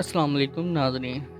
अस्सलाम वालेकुम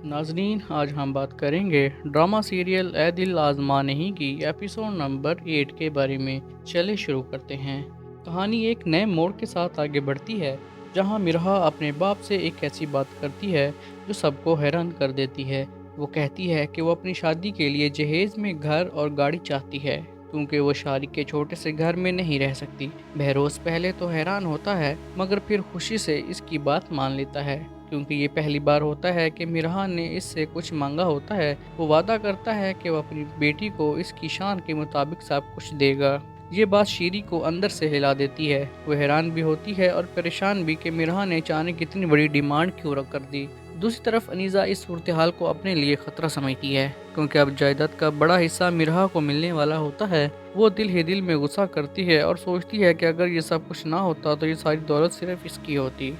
नाज़रीन, आज हम बात करेंगे ड्रामा सीरियल ए दिल आज़मा नहीं की एपिसोड नंबर 8 के बारे में। चले शुरू करते हैं। कहानी एक नए मोड़ के साथ आगे बढ़ती है, जहां मिरहा अपने बाप से एक ऐसी बात करती है जो सबको हैरान कर देती है। वो कहती है कि वो अपनी शादी के लिए जहेज में घर और गाड़ी चाहती है, क्योंकि वो शारिक के छोटे से घर में नहीं रह सकती। बहरोज पहले तो हैरान होता है, मगर फिर खुशी से इसकी बात मान लेता है, क्योंकि ये पहली बार होता है कि मिरहा ने इससे कुछ मांगा होता है। वो वादा करता है कि वो अपनी बेटी को इसकी शान के मुताबिक सब कुछ देगा। ये बात शीरी को अंदर से हिला देती है। वो हैरान भी होती है और परेशान भी कि मिरहा ने अचानक इतनी बड़ी डिमांड क्यों रख कर दी। दूसरी तरफ अनीसा इस सूरत हाल को अपने लिए खतरा समझती है, क्योंकि अब जायदाद का बड़ा हिस्सा मिरहा को मिलने वाला होता है। वो दिल ही दिल में गुस्सा करती है और सोचती है कि अगर ये सब कुछ ना होता तो ये सारी दौलत सिर्फ इसकी होती।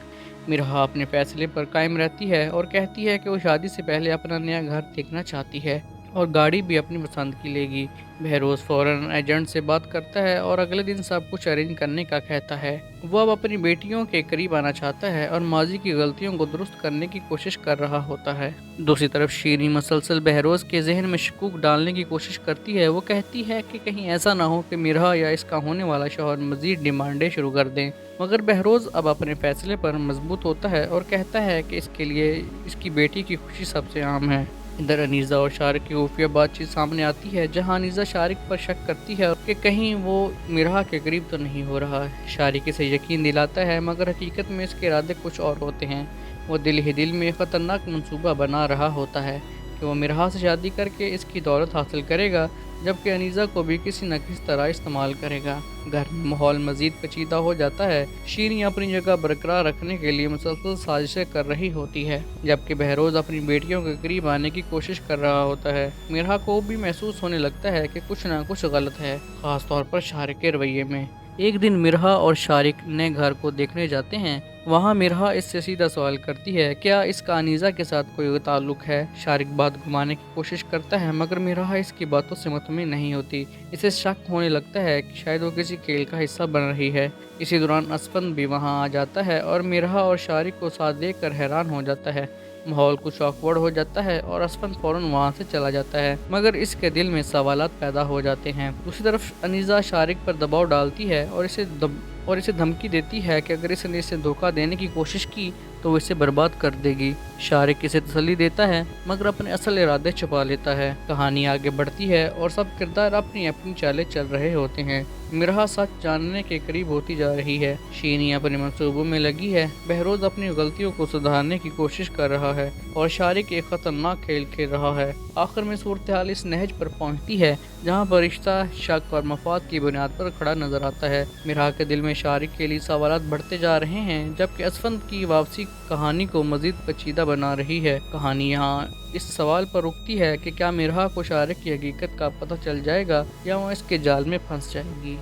मिरहा अपने फैसले पर कायम रहती है और कहती है कि वो शादी से पहले अपना नया घर देखना चाहती है और गाड़ी भी अपनी पसंद की लेगी। बहरोज फौरन एजेंट से बात करता है और अगले दिन सब कुछ अरेंज करने का कहता है। वो अब अपनी बेटियों के करीब आना चाहता है और माजी की गलतियों को दुरुस्त करने की कोशिश कर रहा होता है। दूसरी तरफ शीरी मसलसल बहरोज के जहन में शकूक डालने की कोशिश करती है। वो कहती है कि कहीं ऐसा ना हो कि मिरहा या इसका होने वाला शौहर मजीद डिमांडें शुरू कर दें, मगर बहरोज अब अपने फैसले पर मजबूत होता है और कहता है कि इसके लिए इसकी बेटी की खुशी सबसे अहम है। इधर अनीसा और शारिक की खुफिया बातचीत सामने आती है, जहां अनीसा शारिक पर शक करती है कि कहीं वो मिरहा के करीब तो नहीं हो रहा है। शारिक इसे यकीन दिलाता है, मगर हकीकत में इसके इरादे कुछ और होते हैं। वो दिल ही दिल में ख़तरनाक मंसूबा बना रहा होता है कि वो मिरहा से शादी करके इसकी दौलत हासिल करेगा, जबकि अनीसा को भी किसी न किसी तरह इस्तेमाल करेगा। घर में माहौल मजीद पेचीदा हो जाता है। शीरी अपनी जगह बरकरार रखने के लिए मुसलसल साजिशें कर रही होती है, जबकि बहरोज अपनी बेटियों के करीब आने की कोशिश कर रहा होता है। मिरहा को भी महसूस होने लगता है कि कुछ न कुछ गलत है, खासतौर पर शारिक के रवैये में। एक दिन मिरहा और शारिक नए घर को देखने जाते हैं। वहाँ मिरहा इससे सीधा सवाल करती है, क्या इसका अनीसा के साथ कोई ताल्लुक है। शारिक बात घुमाने की कोशिश करता है, मगर मिरहा इसकी बातों से मुतमिन नहीं होती। इसे शक होने लगता है कि शायद वो किसी खेल का हिस्सा बन रही है। इसी दौरान असफंद भी वहाँ आ जाता है और मिरहा और शारिक को साथ देखकर हैरान हो जाता है। माहौल कुछ ऑकवर्ड हो जाता है और असफंद फौरन वहाँ से चला जाता है, मगर इसके दिल में सवालात पैदा हो जाते हैं। दूसरी तरफ अनीसा शारिक पर दबाव डालती है और इसे धमकी देती है कि अगर इसने इसे धोखा देने की कोशिश की तो वो इसे बर्बाद कर देगी। शारिक इसे तसल्ली देता है, मगर अपने असल इरादे छुपा लेता है। कहानी आगे बढ़ती है और सब किरदार अपनी अपनी चालें चल रहे होते हैं। मिरहा सच जानने के करीब होती जा रही है। शीनी अपने मंसूबों में लगी है। बहरोज अपनी गलतियों को सुधारने की कोशिश कर रहा है और शारिक एक खतरनाक खेल खेल रहा है। आखिर में सूरत हाल इस नहज पर पहुंचती है, जहां पर रिश्ता शक और मफाद की बुनियाद पर खड़ा नजर आता है। मिरहा के दिल में शारिक के लिए सवालात बढ़ते जा रहे हैं, जबकि असफंद की वापसी कहानी को मजीद पेचीदा बना रही है। कहानी यहाँ इस सवाल पर रुकती है कि क्या मिरहा को शारिक की हकीकत का पता चल जाएगा या वो इसके जाल में फंस जाएगी।